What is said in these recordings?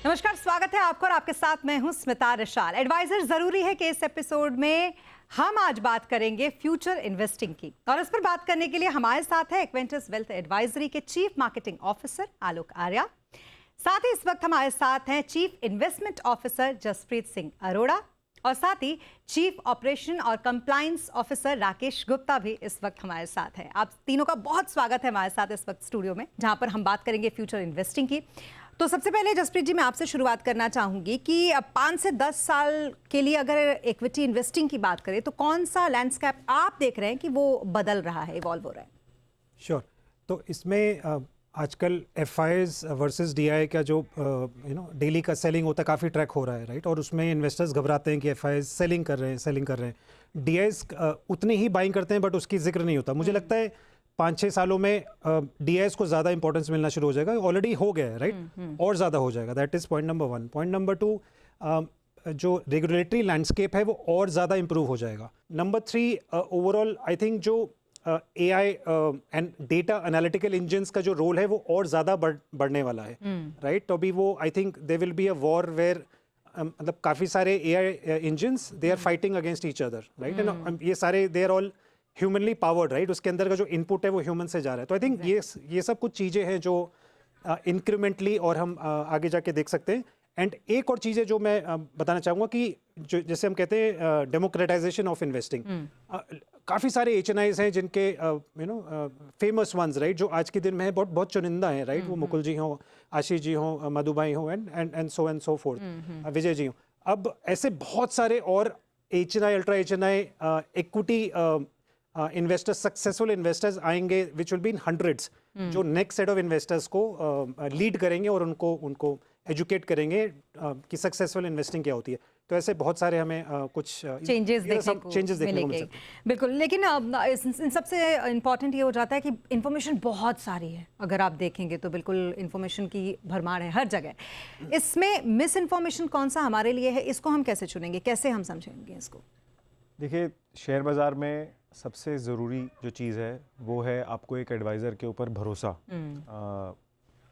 नमस्कार, स्वागत है आपका और आपके साथ मैं हूं स्मिता रिशाल। एडवाइजर जरूरी है कि इस एपिसोड में हम आज बात करेंगे फ्यूचर इन्वेस्टिंग की, और इस पर बात करने के लिए हमारे साथ है इक्वेंटिस वेल्थ एडवाइजरी के chief marketing officer Alok Arya. साथ ही इस वक्त हमारे साथ हैं chief investment officer Jaspreet Singh Arora, और साथ ही चीफ ऑपरेशन और कंप्लायंस ऑफिसर राकेश गुप्ता भी इस वक्त हमारे साथ हैं। आप तीनों का बहुत स्वागत है हमारे साथ इस वक्त स्टूडियो में, जहां पर हम बात करेंगे फ्यूचर इन्वेस्टिंग की। तो सबसे पहले जसप्रीत जी, मैं आपसे शुरुआत करना चाहूंगी कि 5 से 10 साल के लिए अगर इक्विटी इन्वेस्टिंग की बात करें तो कौन सा लैंडस्केप आप देख रहे हैं कि वो बदल रहा है, इवॉल्व हो रहा है? श्योर। तो इसमें आजकल एफआईज वर्सेस डीआई का जो डेली का सेलिंग होता है काफ़ी ट्रैक हो रहा है, राइट। और उसमें इन्वेस्टर्स घबराते हैं कि एफआईज सेलिंग कर रहे हैं। डीआईज उतनी ही बाइंग करते हैं बट उसकी जिक्र नहीं होता। मुझे लगता है 5-6 सालों में डीआईएस को ज़्यादा इंपॉर्टेंस मिलना शुरू हो जाएगा। ऑलरेडी हो गया है, राइट। और ज़्यादा हो जाएगा। That is point number 1। Point number 2, जो रेगुलेटरी लैंडस्केप है वो और ज़्यादा इंप्रूव हो जाएगा। नंबर 3, ओवरऑल आई थिंक जो AI and data analytical engines का जो रोल है वो और ज़्यादा बढ़ने वाला है, राइट। तो अभी वो I think they will be a war where मतलब काफ़ी सारे AI engines they are fighting against each other, right. And ये सारे they are all humanly powered, right. उसके अंदर का जो इनपुट है वो ह्यूमन से जा रहा है। तो आई थिंक ये सब कुछ चीज़ें हैं जो इंक्रीमेंटली और हम आगे जाके देख सकते हैं। एंड एक और चीज़ है जो मैं बताना चाहूँगा कि जो जैसे हम कहते हैं डेमोक्रेटाइजेशन ऑफ इन्वेस्टिंग, काफ़ी सारे एचएनआईज हैं जिनके फेमस वंस, राइट, जो आज के दिन में है बहुत बहुत चुनिंदा हैं, राइट। वो मुकुल जी हों, आशीष जी हों, मधुबाई हों and so fourth, Vijay ji हों। अब ऐसे बहुत सारे और HNI, ultra HNI, equity investors, successful investors आएंगे which will be in hundreds, जो नेक्स्ट सेट ऑफ इन्वेस्टर्स को लीड करेंगे और उनको एजुकेट करेंगे कि सक्सेसफुल इन्वेस्टिंग क्या होती है। तो ऐसे बहुत सारे हमें कुछ चेंजेस देखने को मिल सकते हैं। बिल्कुल, लेकिन इन सबसे इम्पॉर्टेंट ये हो जाता है कि इन्फॉर्मेशन बहुत सारी है। अगर आप देखेंगे तो बिल्कुल इन्फॉर्मेशन की भरमार है हर जगह। इसमें मिस इन्फॉर्मेशन कौन सा हमारे लिए है, इसको हम कैसे चुनेंगे, कैसे हम समझेंगे इसको? देखिए, शेयर बाज़ार में सबसे ज़रूरी जो चीज़ है वो है आपको एक एडवाइज़र के ऊपर भरोसा।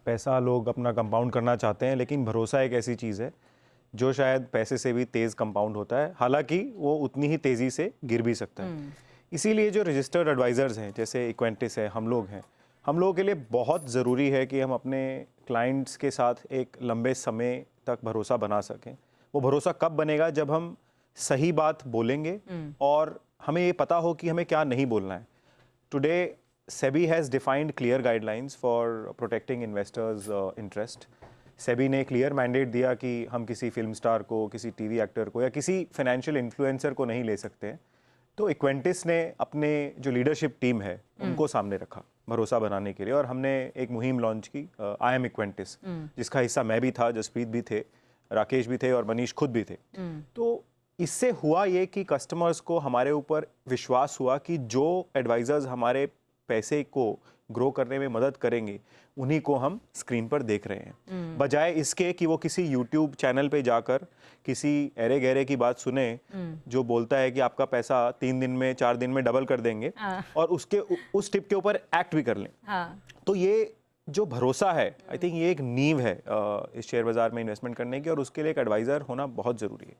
पैसा लोग अपना कंपाउंड करना चाहते हैं, लेकिन भरोसा एक ऐसी चीज़ है जो शायद पैसे से भी तेज़ कंपाउंड होता है, हालांकि वो उतनी ही तेज़ी से गिर भी सकता है। इसीलिए जो रजिस्टर्ड एडवाइज़र्स हैं, जैसे इक्वेंटिस है, हम लोगों के लिए बहुत ज़रूरी है कि हम अपने क्लाइंट्स के साथ एक लंबे समय तक भरोसा बना सकें। वो भरोसा कब बनेगा? जब हम सही बात बोलेंगे और हमें ये पता हो कि हमें क्या नहीं बोलना है। Today SEBI has defined clear guidelines for protecting investors interest. SEBI ने क्लियर मैंडेट दिया कि हम किसी फिल्म स्टार को, किसी टीवी एक्टर को या किसी फाइनेंशियल इन्फ्लुएंसर को नहीं ले सकते हैं। तो इक्वेंटिस ने अपने जो लीडरशिप टीम है उनको सामने रखा भरोसा बनाने के लिए, और हमने एक मुहिम लॉन्च की, आई एम इक्वेंटिस, जिसका हिस्सा मैं भी था, जसप्रीत भी थे, राकेश भी थे और मनीष खुद भी थे। तो इससे हुआ ये कि कस्टमर्स को हमारे ऊपर विश्वास हुआ कि जो एडवाइजर्स हमारे पैसे को ग्रो करने में मदद करेंगे उन्हीं को हम स्क्रीन पर देख रहे हैं, बजाय इसके कि वो किसी यूट्यूब चैनल पे जाकर किसी अरे गहरे की बात सुने जो बोलता है कि आपका पैसा 3 दिन में 4 दिन में डबल कर देंगे और उस टिप के ऊपर एक्ट भी कर लें। तो ये जो भरोसा है, आई थिंक ये एक नींव है इस शेयर बाजार में इन्वेस्टमेंट करने की, और उसके लिए एक एडवाइज़र होना बहुत ज़रूरी है।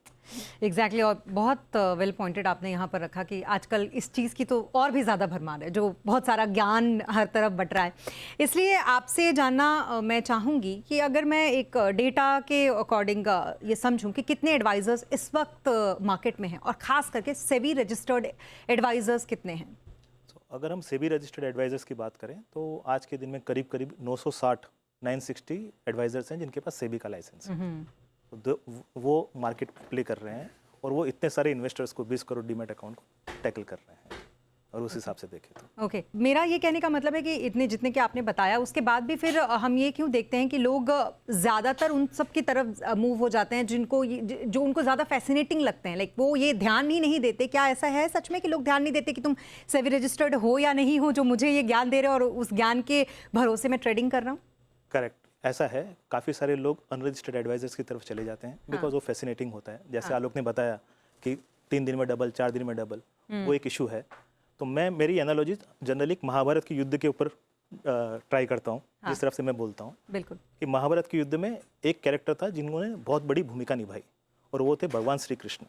एग्जैक्टली और बहुत वेल पॉइंटेड आपने यहाँ पर रखा कि आजकल इस चीज़ की तो और भी ज़्यादा भरमार है, जो बहुत सारा ज्ञान हर तरफ बट रहा है। इसलिए आपसे जानना मैं चाहूँगी कि अगर मैं एक डेटा के अकॉर्डिंग ये समझूँ कि कितने एडवाइज़र्स इस वक्त मार्केट में हैं, और ख़ास करके सेबी रजिस्टर्ड एडवाइज़र्स कितने हैं? अगर हम सेबी रजिस्टर्ड एडवाइजर्स की बात करें तो आज के दिन में करीब 960 एडवाइजर्स हैं जिनके पास सेबी का लाइसेंस है। तो वो मार्केट प्ले कर रहे हैं और वो इतने सारे इन्वेस्टर्स को 20 करोड़ डीमैट अकाउंट को टैकल कर रहे हैं, और उस हिसाब से देखें तो ओके। मेरा ये कहने का मतलब है कि इतने जितने कि आपने बताया उसके बाद भी फिर हम ये क्यों देखते हैं कि लोग ज़्यादातर उन सब की तरफ मूव हो जाते हैं जो उनको ज़्यादा फैसिनेटिंग लगते हैं, लाइक वो ये ध्यान ही नहीं देते। क्या ऐसा है सच में कि लोग ध्यान नहीं देते कि तुम सेबी रजिस्टर्ड हो या नहीं हो, जो मुझे ये ज्ञान दे रहे हो और उस ज्ञान के भरोसे में ट्रेडिंग कर रहा हूँ? करेक्ट, ऐसा है। काफ़ी सारे लोग अनरजिस्टर्ड एडवाइजर्स की तरफ चले जाते हैं बिकॉज वो फैसिनेटिंग होता है। जैसे आलोक ने बताया कि 3 दिन में डबल, 4 दिन में डबल, वो एक इशू है। तो मेरी एनालॉजी जनरली महाभारत के युद्ध के ऊपर ट्राई करता हूँ, जिस तरफ से मैं बोलता हूँ बिल्कुल। कि महाभारत के युद्ध में एक कैरेक्टर था जिन्होंने बहुत बड़ी भूमिका निभाई, और वो थे भगवान श्री कृष्ण।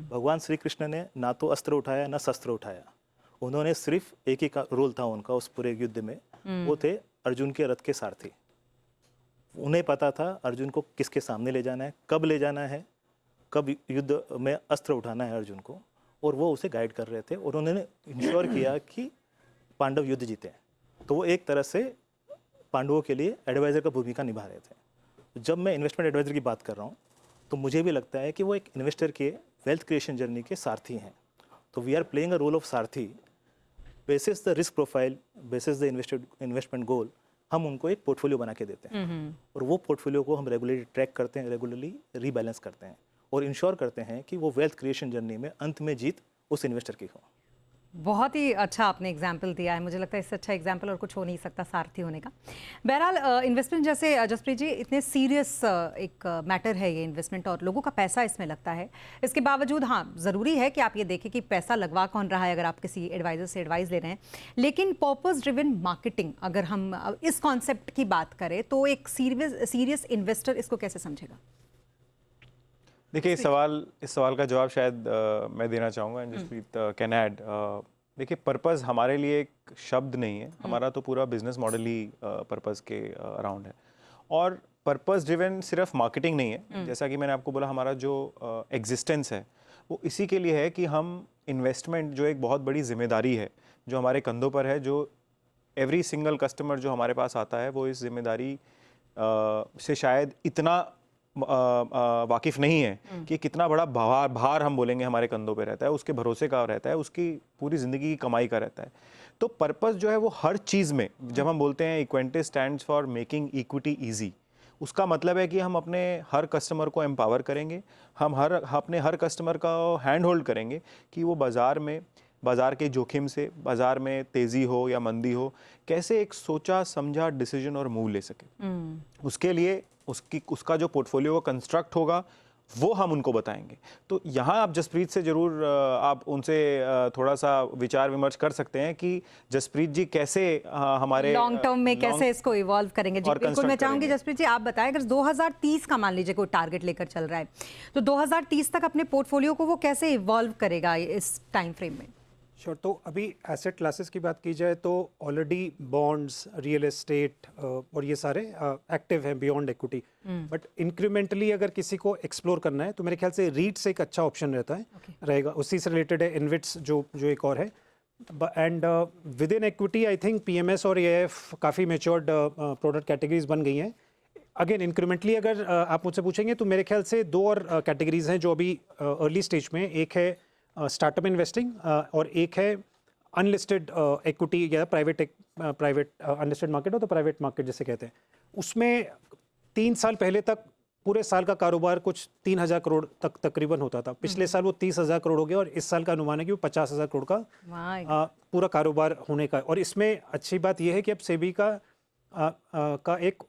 भगवान श्री कृष्ण ने ना तो अस्त्र उठाया ना शस्त्र उठाया, उन्होंने सिर्फ एक ही रोल था उनका उस पूरे युद्ध में, वो थे अर्जुन के रथ के सारथी। उन्हें पता था अर्जुन को किसके सामने ले जाना है, कब ले जाना है, कब युद्ध में अस्त्र उठाना है अर्जुन को, और वो उसे गाइड कर रहे थे, और उन्होंने इंश्योर किया कि पांडव युद्ध जीते। तो वो एक तरह से पांडवों के लिए एडवाइज़र का भूमिका निभा रहे थे। जब मैं इन्वेस्टमेंट एडवाइज़र की बात कर रहा हूँ तो मुझे भी लगता है कि वो एक इन्वेस्टर के वेल्थ क्रिएशन जर्नी के सारथी हैं। तो we are playing a role of सारथी, basis the risk profile, basis the investment goal, हम उनको एक पोर्टफोलियो बना के देते हैं, और वो पोर्टफोलियो को हम रेगुलरली ट्रैक करते हैं, रेगुलरली रीबैलेंस करते हैं, और इंश्योर करते हैं कि वो वेल्थ क्रिएशन जर्नी में अंत में जीत उस इन्वेस्टर की हो। बहुत ही अच्छा आपने एग्जाम्पल दिया है, मुझे लगता है इससे अच्छा एग्जाम्पल और कुछ हो नहीं सकता सारथी होने का। बहरहाल इन्वेस्टमेंट जैसे जसप्रीत जी, इतने सीरियस एक मैटर है ये इन्वेस्टमेंट, और लोगों का पैसा इसमें लगता है। इसके बावजूद हाँ, ज़रूरी है कि आप ये देखें कि पैसा लगवा कौन रहा है अगर आप किसी एडवाइज़र से एडवाइस ले रहे हैं। लेकिन पर्पस ड्रिवन मार्केटिंग, अगर हम इस कॉन्सेप्ट की बात करें तो एक सीरियस इन्वेस्टर इसको कैसे समझेगा? देखिए, इस सवाल का जवाब शायद मैं देना चाहूँगा, जसप्रीत कैन ऐड। देखिए, पर्पस हमारे लिए एक शब्द नहीं है, हमारा तो पूरा बिजनेस मॉडल ही पर्पस के अराउंड है। और पर्पस ड्रिवन सिर्फ मार्केटिंग नहीं है, जैसा कि मैंने आपको बोला, हमारा जो एग्जिस्टेंस है वो इसी के लिए है कि हम इन्वेस्टमेंट, जो एक बहुत बड़ी जिम्मेदारी है जो हमारे कंधों पर है, जो एवरी सिंगल कस्टमर जो हमारे पास आता है वो इस जिम्मेदारी से शायद इतना वाकिफ नहीं है कि कितना बड़ा भार हम बोलेंगे हमारे कंधों पे रहता है, उसके भरोसे का रहता है, उसकी पूरी ज़िंदगी की कमाई का रहता है। तो पर्पस जो है वो हर चीज़ में, जब हम बोलते हैं equity stands for making equity easy, उसका मतलब है कि हम अपने हर कस्टमर को एम्पावर करेंगे, हम अपने हर कस्टमर का हैंड होल्ड करेंगे कि वो बाज़ार के जोखिम से, बाज़ार में तेज़ी हो या मंदी हो, कैसे एक सोचा समझा डिसीजन और मूव ले सके। उसके लिए उसका जो पोर्टफोलियो कंस्ट्रक्ट होगा वो हम उनको बताएंगे। तो यहाँ आप जसप्रीत से ज़रूर आप उनसे थोड़ा सा विचार विमर्श कर सकते हैं कि जसप्रीत जी कैसे हमारे लॉन्ग टर्म में कैसे इसको इवॉल्व करेंगे। जी बिल्कुल, मैं चाहूँगी जसप्रीत जी आप बताएं, अगर 2030 का मान लीजिए कोई टारगेट लेकर चल रहा है तो 2030 तक अपने पोर्टफोलियो को वो कैसे इवॉल्व करेगा इस टाइम फ्रेम में? श्योर। तो अभी एसेट क्लासेस की बात की जाए तो ऑलरेडी बॉन्ड्स, रियल एस्टेट और ये सारे एक्टिव हैं बियॉन्ड इक्विटी, बट इंक्रीमेंटली अगर किसी को एक्सप्लोर करना है तो मेरे ख्याल से रीट्स एक अच्छा ऑप्शन रहेगा। उसी से रिलेटेड है इन्विट्स जो एक और है, and with in equity I think PMS और एएफ काफ़ी मैच्योर्ड प्रोडक्ट कैटेगरीज बन गई हैं। अगेन इंक्रीमेंटली अगर आप मुझसे पूछेंगे तो मेरे ख्याल से दो और कैटेगरीज हैं जो अभी अर्ली स्टेज में, एक है स्टार्टअप इन्वेस्टिंग और एक है अनलिस्टेड इक्विटी या प्राइवेट अनलिस्टेड मार्केट हो तो प्राइवेट मार्केट जैसे कहते हैं। उसमें 3 साल पहले तक पूरे साल का कारोबार कुछ 3,000 करोड़ तक तकरीबन होता था। पिछले साल वो 30,000 करोड़ हो गया और इस साल का अनुमान है कि वो 50,000 करोड़ का पूरा कारोबार होने का। और इसमें अच्छी बात यह है कि अब सेबी का एक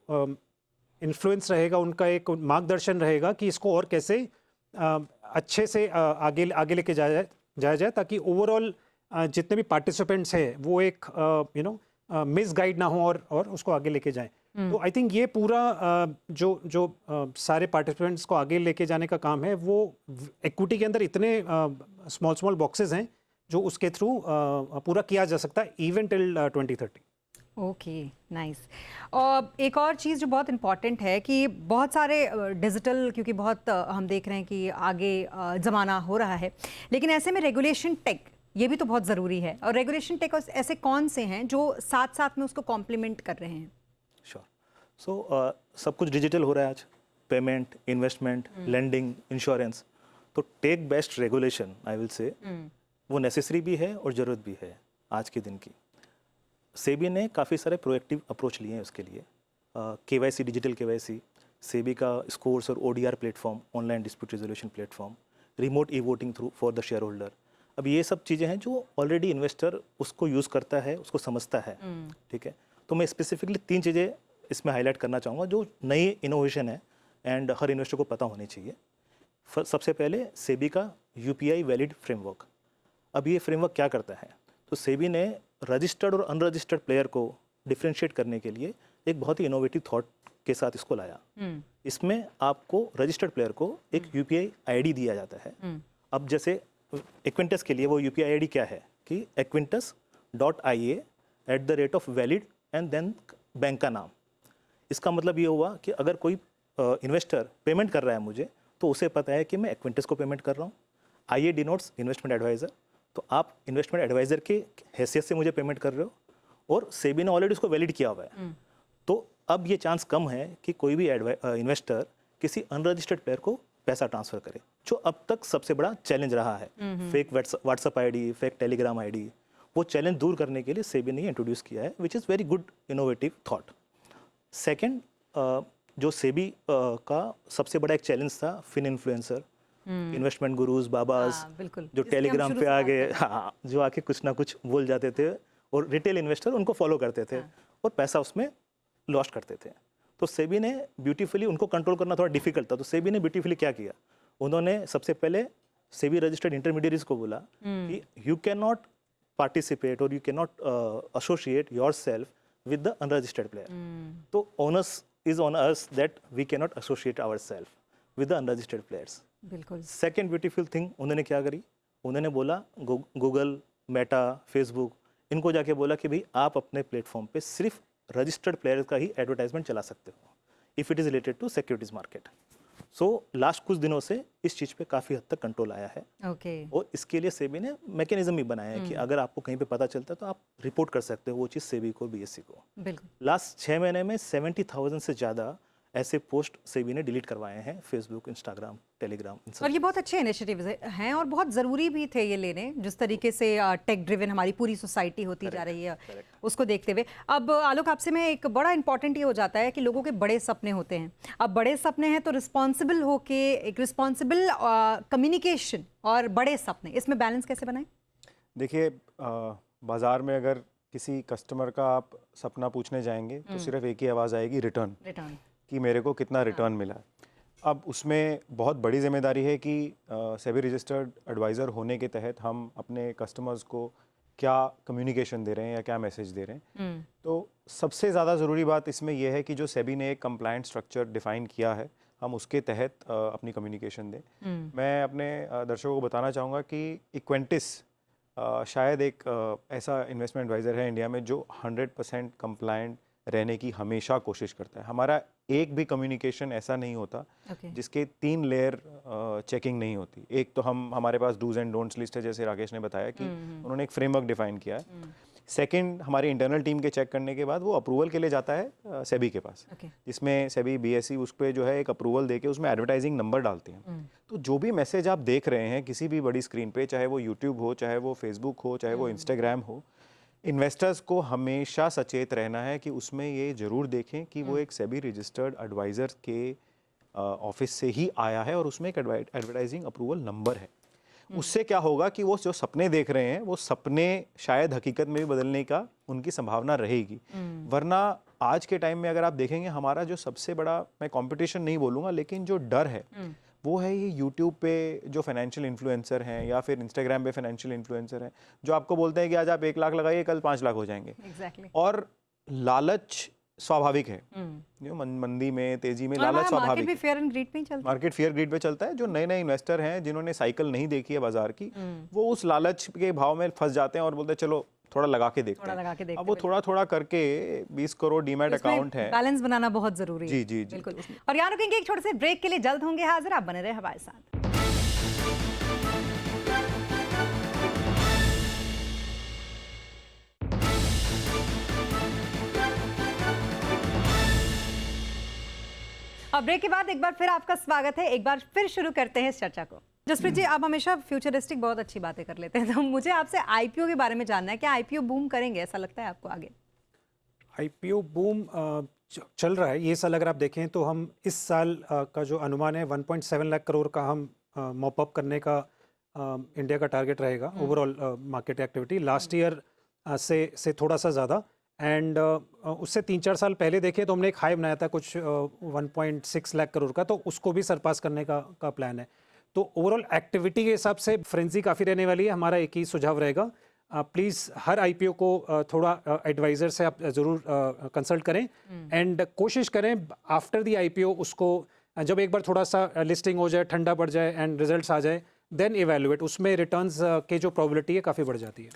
इन्फ्लुएंस रहेगा, उनका एक मार्गदर्शन रहेगा कि इसको और कैसे अच्छे से आगे लेके जाया जाए ताकि ओवरऑल जितने भी पार्टिसिपेंट्स हैं वो एक मिसगाइड ना हो और उसको आगे लेके जाएं। तो आई थिंक ये पूरा जो सारे पार्टिसिपेंट्स को आगे लेके जाने का काम है वो इक्विटी के अंदर इतने स्मॉल बॉक्सेस हैं जो उसके थ्रू पूरा किया जा सकता है इवन टिल 2030। Okay, nice. और एक और चीज़ जो बहुत इम्पॉर्टेंट है कि बहुत सारे डिजिटल, क्योंकि बहुत हम देख रहे हैं कि आगे ज़माना हो रहा है, लेकिन ऐसे में रेगुलेशन टेक ये भी तो बहुत ज़रूरी है। और रेगुलेशन टेक ऐसे कौन से हैं जो साथ साथ में उसको कॉम्प्लीमेंट कर रहे हैं? श्योर। सो सब कुछ डिजिटल हो रहा है आज, पेमेंट, इन्वेस्टमेंट, लेंडिंग, इंश्योरेंस। तो tech based regulation I will say वो नेसेसरी भी है और ज़रूरत भी है आज के दिन की। सेबी ने काफ़ी सारे प्रोएक्टिव अप्रोच लिए हैं उसके लिए। केवाईसी, डिजिटल केवाईसी, सेबी का स्कोर्स और ODR platform, online dispute resolution platform, remote e voting through for the share holder. अब ये सब चीज़ें हैं जो ऑलरेडी इन्वेस्टर उसको यूज़ करता है, उसको समझता है। ठीक है, तो मैं स्पेसिफिकली 3 चीज़ें इसमें हाईलाइट करना चाहूँगा जो नई इनोवेशन है एंड हर इन्वेस्टर को पता होनी चाहिए। सबसे पहले सेबी का यूपीआई वैलिड फ्रेमवर्क। अब ये फ्रेमवर्क क्या करता है? तो सेबी ने रजिस्टर्ड और अनरजिस्टर्ड प्लेयर को डिफ्रेंशिएट करने के लिए एक बहुत ही इनोवेटिव थॉट के साथ इसको लाया। इसमें आपको रजिस्टर्ड प्लेयर को एक यूपीआई आईडी दिया जाता है। अब जैसे एक्विंटस के लिए वो यूपीआई आईडी क्या है कि equintus.ia@valid एंड देन बैंक का नाम। इसका मतलब ये हुआ कि अगर कोई इन्वेस्टर पेमेंट कर रहा है मुझे, तो उसे पता है कि मैं एक्विंटस को पेमेंट कर रहा हूँ। IA डिनोट्स इन्वेस्टमेंट एडवाइज़र, तो आप इन्वेस्टमेंट एडवाइज़र के हैसियत से मुझे पेमेंट कर रहे हो और सेबी ने ऑलरेडी उसको वैलिड किया हुआ है। तो अब ये चांस कम है कि कोई भी इन्वेस्टर किसी अनरजिस्टर्ड प्लेयर को पैसा ट्रांसफर करे, जो अब तक सबसे बड़ा चैलेंज रहा है। Fake WhatsApp ID, fake Telegram ID, वो चैलेंज दूर करने के लिए सेबी ने इंट्रोड्यूस किया है, which is very good innovative thought. Second, जो सेबी का सबसे बड़ा एक चैलेंज था फिन इन्फ्लुएंसर, इन्वेस्टमेंट गुरुज, बाबास, जो टेलीग्राम पे आ गए, हाँ, जो आके कुछ ना कुछ बोल जाते थे और रिटेल इन्वेस्टर उनको फॉलो करते थे और पैसा उसमें लॉस्ट करते थे। तो सेबी ने ब्यूटीफुली, उनको कंट्रोल करना थोड़ा डिफिकल्ट था, तो सेबी ने ब्यूटीफुली क्या किया, उन्होंने सबसे पहले सेबी रजिस्टर्ड इंटरमीडियरीज को बोला कि यू कैन नॉट पार्टिसिपेट और you can not associate yourself with the unregistered player. तो onus is on us that we can not associate ourself with the unregistered players. बिल्कुल। सेकेंड ब्यूटीफुल थिंग उन्होंने क्या करी, उन्होंने बोला गूगल, मेटा, फेसबुक, इनको जाके बोला कि भाई आप अपने प्लेटफॉर्म पे सिर्फ रजिस्टर्ड प्लेयर का ही एडवर्टाइजमेंट चला सकते हो if it is related to securities market. So last कुछ दिनों से इस चीज़ पे काफ़ी हद तक कंट्रोल आया है। और इसके लिए सेबी ने मैकेनिज्म भी बनाया है कि अगर आपको कहीं पे पता चलता है तो आप रिपोर्ट कर सकते हो वो चीज़ सेबी को, बीएससी को। बिल्कुल। लास्ट 6 महीने में 70,000 से ज़्यादा ऐसे पोस्ट सेबी ने डिलीट करवाए हैं, फेसबुक, इंस्टाग्राम, टेलीग्राम। और ये बहुत अच्छे इनिशिएटिव्स हैं और बहुत ज़रूरी भी थे ये लेने, जिस तरीके से टेक ड्रिवन हमारी पूरी सोसाइटी होती जा रही है, उसको देखते हुए। अब आलोक, आपसे मैं एक बड़ा इंपॉर्टेंट ये हो जाता है कि लोगों के बड़े सपने होते हैं। अब बड़े सपने हैं तो रिस्पॉन्सिबल होके एक रिस्पॉन्सिबल कम्युनिकेशन और बड़े सपने, इसमें बैलेंस कैसे बनाएं? देखिए, बाज़ार में अगर किसी कस्टमर का आप सपना पूछने जाएंगे तो सिर्फ एक ही आवाज़ आएगी, रिटर्न, कि मेरे को कितना रिटर्न मिला। अब उसमें बहुत बड़ी जिम्मेदारी है कि सेबी रजिस्टर्ड एडवाइज़र होने के तहत हम अपने कस्टमर्स को क्या कम्युनिकेशन दे रहे हैं या क्या मैसेज दे रहे हैं। तो सबसे ज़्यादा ज़रूरी बात इसमें यह है कि जो सेबी ने एक कंप्लायंट स्ट्रक्चर डिफ़ाइन किया है, हम उसके तहत अपनी कम्युनिकेशन दें। मैं अपने दर्शकों को बताना चाहूँगा कि इक्वेंटिस शायद एक ऐसा इन्वेस्टमेंट एडवाइज़र है इंडिया में जो 100% कंप्लायंट रहने की हमेशा कोशिश करता है। हमारा एक भी कम्युनिकेशन ऐसा नहीं होता जिसके 3 लेयर चेकिंग नहीं होती। एक तो हमारे पास डूज एंड डोंट्स लिस्ट है, जैसे राकेश ने बताया कि उन्होंने एक फ्रेमवर्क डिफाइन किया है। सेकंड, हमारी इंटरनल टीम के चेक करने के बाद वो अप्रूवल के लिए जाता है सेबी के पास, जिसमें सेबी बीएससी उस पर जो है एक अप्रूवल देके उसमें एडवर्टाइजिंग नंबर डालते हैं। तो जो भी मैसेज आप देख रहे हैं किसी भी बड़ी स्क्रीन पे, चाहे वो यूट्यूब हो, चाहे वो फेसबुक हो, चाहे वो इंस्टाग्राम हो, इन्वेस्टर्स को हमेशा सचेत रहना है कि उसमें ये ज़रूर देखें कि वो एक सेबी रजिस्टर्ड एडवाइज़र के ऑफिस से ही आया है और उसमें एक एडवर्टाइजिंग अप्रूवल नंबर है। उससे क्या होगा कि वो जो सपने देख रहे हैं वो सपने शायद हकीकत में भी बदलने का उनकी संभावना रहेगी। वरना आज के टाइम में अगर आप देखेंगे, हमारा जो सबसे बड़ा, मैं कंपटीशन नहीं बोलूँगा, लेकिन जो डर है वो है ये यूट्यूब पे जो फाइनेंशियल इन्फ्लुएंसर हैं या फिर इंस्टाग्राम पे फाइनेंशियल इन्फ्लुएंसर हैं जो आपको बोलते हैं कि आज आप 1 लाख लगाइए, कल 5 लाख हो जाएंगे। और लालच स्वाभाविक है, जो मंदी में, तेजी में लालच स्वाभाविक है। मार्केट फेयर एंड ग्रीड पे ही चलता है। मार्केट फेयर ग्रीड पे चलता है। जो नए नए इन्वेस्टर हैं जिन्होंने साइकिल नहीं देखी है बाजार की, वो उस लालच के भाव में फंस जाते हैं और बोलते हैं चलो थोड़ा लगा के देखते हैं। अब वो थोड़ा थोड़ा करके 20 करोड़ डीमैट अकाउंट है, बैलेंस बनाना बहुत जरूरी है। जी। बिल्कुल। और यहाँ रुकेंगे एक छोटे से ब्रेक के लिए, जल्द होंगे हाजिर, आप बने रहे हमारे साथ। अब ब्रेक के बाद एक बार फिर आपका स्वागत है। एक बार फिर शुरू करते हैं इस चर्चा को। जसप्रीत जी, आप हमेशा फ्यूचरिस्टिक बहुत अच्छी बातें कर लेते हैं, तो मुझे आपसे आईपीओ के बारे में जानना है। क्या आईपीओ बूम करेंगे, ऐसा लगता है आपको आगे? आईपीओ बूम चल रहा है। ये साल अगर आप देखें तो हम इस साल का जो अनुमान है 1.7 लाख करोड़ का हम मॉप अप करने का इंडिया का टारगेट रहेगा, overall market activity. Last year से थोड़ा सा ज़्यादा, एंड उससे 3-4 साल पहले देखें तो हमने एक हाई बनाया था कुछ 1.6 लाख करोड़ का, तो उसको भी सरपास करने का प्लान है। तो ओवरऑल एक्टिविटी के हिसाब से फ्रेंजी काफ़ी रहने वाली है। हमारा एक ही सुझाव रहेगा, प्लीज़ हर आईपीओ को थोड़ा एडवाइज़र से आप ज़रूर कंसल्ट करें एंड कोशिश करें आफ्टर द आईपीओ उसको जब एक बार थोड़ा सा लिस्टिंग हो जाए, ठंडा पड़ जाए एंड रिजल्ट्स आ जाए, देन इवैल्यूएट, उसमें रिटर्न्स के जो प्रोबेबिलिटी है काफ़ी बढ़ जाती है।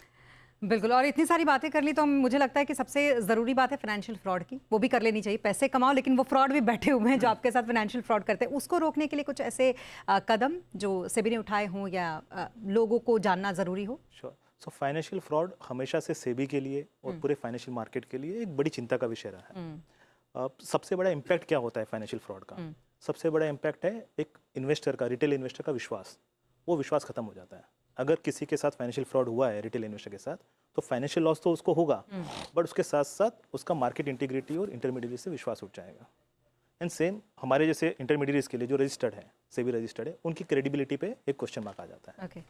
बिल्कुल, और इतनी सारी बातें कर ली तो मुझे लगता है कि सबसे ज़रूरी बात है फाइनेंशियल फ्रॉड की, वो भी कर लेनी चाहिए। पैसे कमाओ लेकिन वो फ्रॉड भी बैठे हुए हैं जो आपके साथ फाइनेंशियल फ्रॉड करते हैं, उसको रोकने के लिए कुछ ऐसे कदम जो सेबी ने उठाए हों या लोगों को जानना ज़रूरी हो। श्योर। सो फाइनेंशियल फ्रॉड हमेशा से सेबी के लिए और पूरे फाइनेंशियल मार्केट के लिए एक बड़ी चिंता का विषय रहा है। सबसे बड़ा इम्पैक्ट क्या होता है फाइनेंशियल फ्रॉड का? सबसे बड़ा इम्पैक्ट है एक इन्वेस्टर का, रिटेल इन्वेस्टर का विश्वास। वो विश्वास खत्म हो जाता है। अगर किसी के साथ फाइनेंशियल फ्रॉड हुआ है रिटेल इन्वेस्टर के साथ, तो फाइनेंशियल लॉस तो उसको होगा, बट उसके साथ साथ उसका मार्केट इंटीग्रिटी और इंटरमीडिएरी से विश्वास उठ जाएगा। एंड सेम हमारे जैसे इंटरमीडिएरीज के लिए जो रजिस्टर्ड है, सेबी रजिस्टर्ड है, उनकी क्रेडिबिलिटी पे एक क्वेश्चन मार्क आ जाता है। ओके,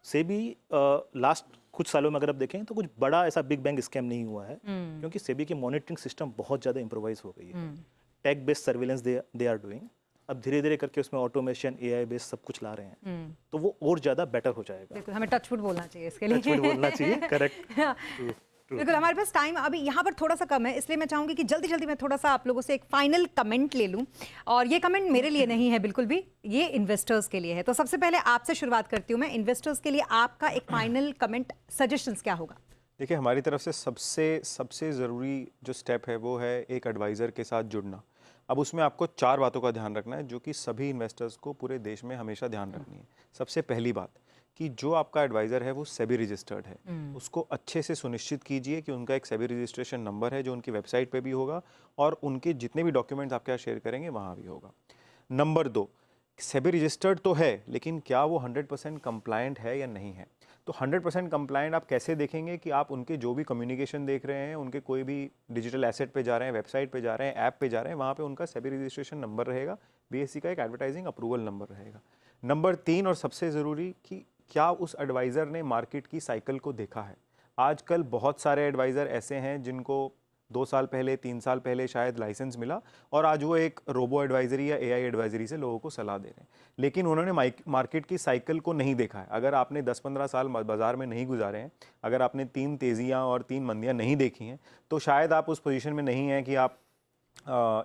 सेबी लास्ट कुछ सालों में अगर आप देखें तो कुछ बड़ा ऐसा बिग बैंग स्कैम नहीं हुआ है, क्योंकि सेबी की मॉनिटरिंग सिस्टम बहुत ज़्यादा इम्प्रोवाइज हो गई है। Tech based surveillance they are doing. अब धीरे धीरे करके उसमें ऑटोमेशन, एआई बेस्ड सब कुछ ला रहे हैं, तो वो और ज़्यादा बेटर हो जाएगा। बिल्कुल, हमें टचवुड बोलना चाहिए इसके लिए। टचवुड बोलना चाहिए, करेक्ट। बिल्कुल, हमारे पास टाइम अभी यहाँ पर थोड़ा सा कम है, इसलिए मैं चाहूँगी कि जल्दी जल्दी मैं थोड़ा सा आप लोगों से एक फाइनल कमेंट ले लूँ। और ये कमेंट मेरे लिए नहीं है बिल्कुल भी, ये इन्वेस्टर्स के लिए है। तो सबसे पहले आपसे शुरुआत करती हूँ मैं, इन्वेस्टर्स के लिए आपका एक फाइनल कमेंट, सजेशंस क्या होगा? देखिए, हमारी तरफ से सबसे ज़रूरी जो स्टेप है वो है एक एडवाइज़र के साथ जुड़ना। अब उसमें आपको 4 बातों का ध्यान रखना है जो कि सभी इन्वेस्टर्स को पूरे देश में हमेशा ध्यान रखनी है। सबसे पहली बात कि जो आपका एडवाइज़र है वो सेबी रजिस्टर्ड है, उसको अच्छे से सुनिश्चित कीजिए कि उनका एक सेबी रजिस्ट्रेशन नंबर है जो उनकी वेबसाइट पे भी होगा और उनके जितने भी डॉक्यूमेंट्स आपके साथ शेयर करेंगे वहाँ भी होगा। नंबर 2, सेबी रजिस्टर्ड तो है लेकिन क्या वो 100% कंप्लायंट है या नहीं है? तो 100% कंप्लायंट आप कैसे देखेंगे कि आप उनके जो भी कम्युनिकेशन देख रहे हैं, उनके कोई भी डिजिटल एसेट पे जा रहे हैं, वेबसाइट पे जा रहे हैं, ऐप पे जा रहे हैं, वहाँ पे उनका सेबी रजिस्ट्रेशन नंबर रहेगा, बीएसई का एक एडवर्टाइजिंग अप्रूवल नंबर रहेगा। नंबर 3 और सबसे ज़रूरी कि क्या उस एडवाइज़र ने मार्केट की साइकिल को देखा है। आजकल बहुत सारे एडवाइज़र ऐसे हैं जिनको 2 साल पहले, 3 साल पहले शायद लाइसेंस मिला और आज वो एक रोबो एडवाइजरी या एआई एडवाइजरी से लोगों को सलाह दे रहे हैं, लेकिन उन्होंने मार्केट की साइकिल को नहीं देखा है। अगर आपने 10-15 साल बाजार में नहीं गुजारे हैं, अगर आपने 3 तेजियां और 3 मंदियां नहीं देखी हैं, तो शायद आप उस पोजीशन में नहीं हैं कि आप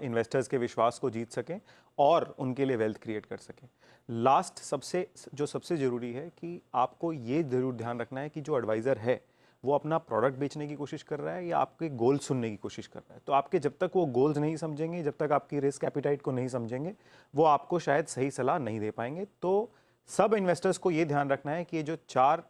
इन्वेस्टर्स के विश्वास को जीत सकें और उनके लिए वेल्थ क्रिएट कर सकें। लास्ट सबसे ज़रूरी है कि आपको ये ज़रूर ध्यान रखना है कि जो एडवाइज़र है वो अपना प्रोडक्ट बेचने की कोशिश कर रहा है या आपके गोल सुनने की कोशिश कर रहा है। तो आपके जब तक वो गोल्स नहीं समझेंगे, जब तक आपकी रिस्क एपिटाइट को नहीं समझेंगे, वो आपको शायद सही सलाह नहीं दे पाएंगे। तो सब इन्वेस्टर्स को ये ध्यान रखना है कि ये जो 4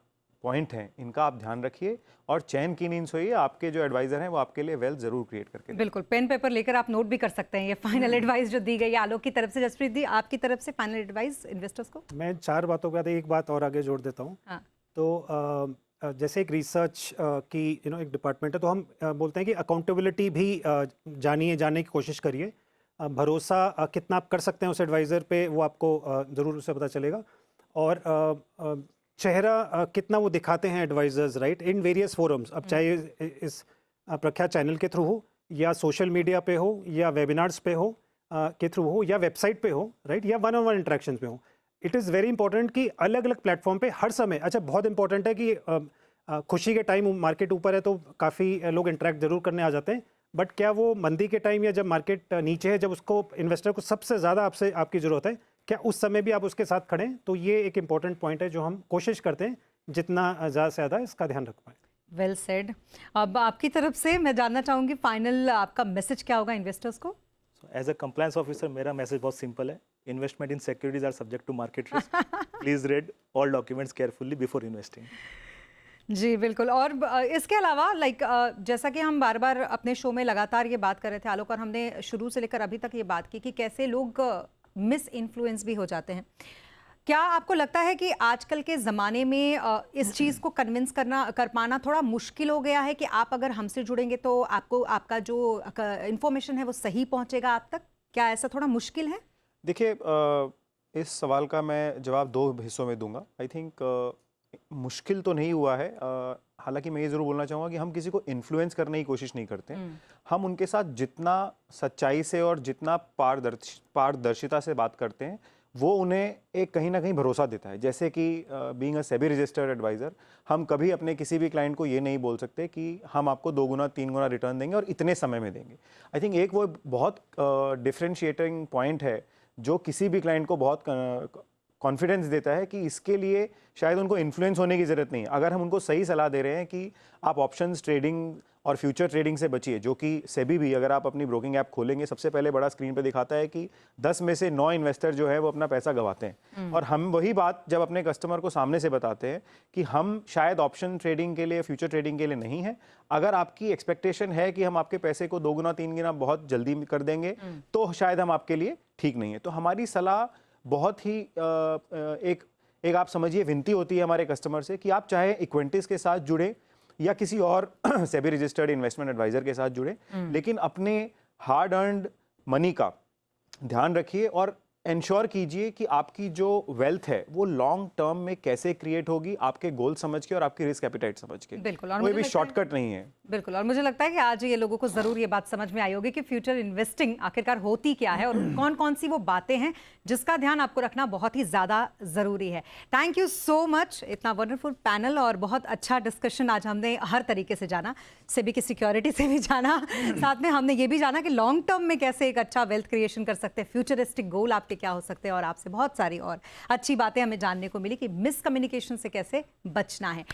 पॉइंट हैं इनका आप ध्यान रखिए और चैन की नींद सोइए। आपके जो एडवाइजर हैं वो आपके लिए वेल्थ जरूर क्रिएट करके दें। बिल्कुल, पेन पेपर लेकर आप नोट भी कर सकते हैं ये फाइनल एडवाइस जो दी गई है आलोक की तरफ से। जसप्रीत दी, आपकी तरफ से फाइनल एडवाइस इन्वेस्टर्स को? मैं 4 बातों के बाद एक बात और आगे जोड़ देता हूँ। हाँ। तो जैसे एक रिसर्च की एक डिपार्टमेंट है, तो हम बोलते हैं कि अकाउंटेबिलिटी भी जानने की कोशिश करिए। भरोसा कितना आप कर सकते हैं उस एडवाइज़र पे, वो आपको ज़रूर उससे पता चलेगा। और चेहरा कितना वो दिखाते हैं advisors, right, in various forums. अब चाहे इस प्रख्यात चैनल के थ्रू हो या सोशल मीडिया पे हो या वेबिनार्स पे हो के थ्रू हो या वेबसाइट पे हो, राइट, या वन ऑन वन इंटरेक्शन पे हो। इट इज़ वेरी इंपॉर्टेंट कि अलग अलग प्लेटफॉर्म पे हर समय, अच्छा बहुत इंपॉर्टेंट है कि खुशी के टाइम मार्केट ऊपर है तो काफ़ी लोग इंटरेक्ट जरूर करने आ जाते हैं, बट क्या वो मंदी के टाइम या जब मार्केट नीचे है, जब उसको इन्वेस्टर को सबसे ज़्यादा आपकी ज़रूरत है, क्या उस समय भी आप उसके साथ खड़े? तो ये एक इम्पॉर्टेंट पॉइंट है जो हम कोशिश करते हैं जितना ज़्यादा से ज़्यादा इसका ध्यान रख पाएँ। Well said. अब आपकी तरफ से मैं जानना चाहूँगी फाइनल आपका मैसेज क्या होगा इन्वेस्टर्स को? एज अ कंप्लायंस ऑफिसर मेरा मैसेज बहुत सिंपल है। Investment in securities are subject to market risk. Please read all documents carefully before investing. जी बिल्कुल। और इसके अलावा जैसा कि हम बार बार अपने शो में लगातार ये बात कर रहे थे आलोक, और हमने शुरू से लेकर अभी तक ये बात की कि कैसे लोग मिस इन्फ्लुएंस भी हो जाते हैं। क्या आपको लगता है कि आजकल के ज़माने में इस चीज़ को कन्विंस कर पाना थोड़ा मुश्किल हो गया है कि आप अगर हमसे जुड़ेंगे तो आपको आपका जो इन्फॉर्मेशन है वो सही पहुंचेगा आप तक? क्या ऐसा थोड़ा मुश्किल है? देखिए, इस सवाल का मैं जवाब 2 हिस्सों में दूंगा। आई थिंक मुश्किल तो नहीं हुआ है। हालांकि मैं ये ज़रूर बोलना चाहूँगा कि हम किसी को इन्फ्लुएंस करने की कोशिश नहीं करते। हम उनके साथ जितना सच्चाई से और जितना पारदर्शिता से बात करते हैं वो उन्हें एक कहीं ना कहीं भरोसा देता है। जैसे कि being a SEBI registered advisor, हम कभी अपने किसी भी क्लाइंट को ये नहीं बोल सकते कि हम आपको 2 गुना 3 गुना रिटर्न देंगे और इतने समय में देंगे। आई थिंक एक वो बहुत डिफरेंशिएटिंग पॉइंट है जो किसी भी क्लाइंट को बहुत कॉन्फिडेंस देता है कि इसके लिए शायद उनको इन्फ्लुएंस होने की ज़रूरत नहीं है। अगर हम उनको सही सलाह दे रहे हैं कि आप ऑप्शंस ट्रेडिंग और फ्यूचर ट्रेडिंग से बचिए, जो कि सेबी भी, अगर आप अपनी ब्रोकिंग ऐप खोलेंगे, सबसे पहले बड़ा स्क्रीन पे दिखाता है कि 10 में से 9 इन्वेस्टर जो है वो अपना पैसा गंवाते हैं। और हम वही बात जब अपने कस्टमर को सामने से बताते हैं कि हम शायद ऑप्शन ट्रेडिंग के लिए, फ्यूचर ट्रेडिंग के लिए नहीं है, अगर आपकी एक्सपेक्टेशन है कि हम आपके पैसे को 2 गुना 3 गुना बहुत जल्दी कर देंगे तो शायद हम आपके लिए ठीक नहीं है। तो हमारी सलाह बहुत ही एक आप समझिए विनती होती है हमारे कस्टमर से कि आप चाहे इक्विटीज के साथ जुड़े या किसी और सेबी रजिस्टर्ड इन्वेस्टमेंट एडवाइजर के साथ जुड़े, लेकिन अपने हार्ड अर्नड मनी का ध्यान रखिए और इंश्योर कीजिए कि आपकी जो वेल्थ है वो लॉन्ग टर्म में कैसे क्रिएट होगी, आपके गोल समझ के और आपकी रिस्क एपिटाइट समझ के। बिल्कुल, और कोई भी शॉर्टकट नहीं है। बिल्कुल, और मुझे लगता है कि आज ये लोगों को जरूर ये बात समझ में आई होगी कि फ्यूचर इन्वेस्टिंग आखिरकार होती क्या है और कौन कौन सी वो बातें हैं जिसका ध्यान आपको रखना बहुत ही ज्यादा जरूरी है। थैंक यू सो मच, इतना वंडरफुल पैनल और बहुत अच्छा डिस्कशन आज हमने हर तरीके से जाना, सेबी की सिक्योरिटी से भी जाना, साथ में हमने ये भी जाना कि लॉन्ग टर्म में कैसे एक अच्छा वेल्थ क्रिएशन कर सकते हैं, फ्यूचरिस्टिक गोल आपके क्या हो सकते हैं, और आपसे बहुत सारी और अच्छी बातें हमें जानने को मिली कि मिसकम्युनिकेशन से कैसे बचना है।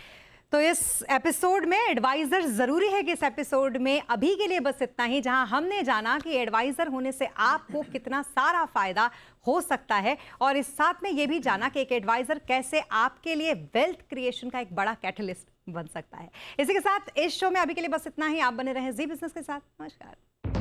तो इस एपिसोड में एडवाइजर जरूरी है कि इस एपिसोड में अभी के लिए बस इतना ही, जहां हमने जाना कि एडवाइजर होने से आपको कितना सारा फायदा हो सकता है, और इस साथ में ये भी जाना कि एक एडवाइजर कैसे आपके लिए वेल्थ क्रिएशन का एक बड़ा कैटलिस्ट बन सकता है। इसी के साथ इस शो में अभी के लिए बस इतना ही। आप बने रहें जी बिजनेस के साथ। नमस्कार।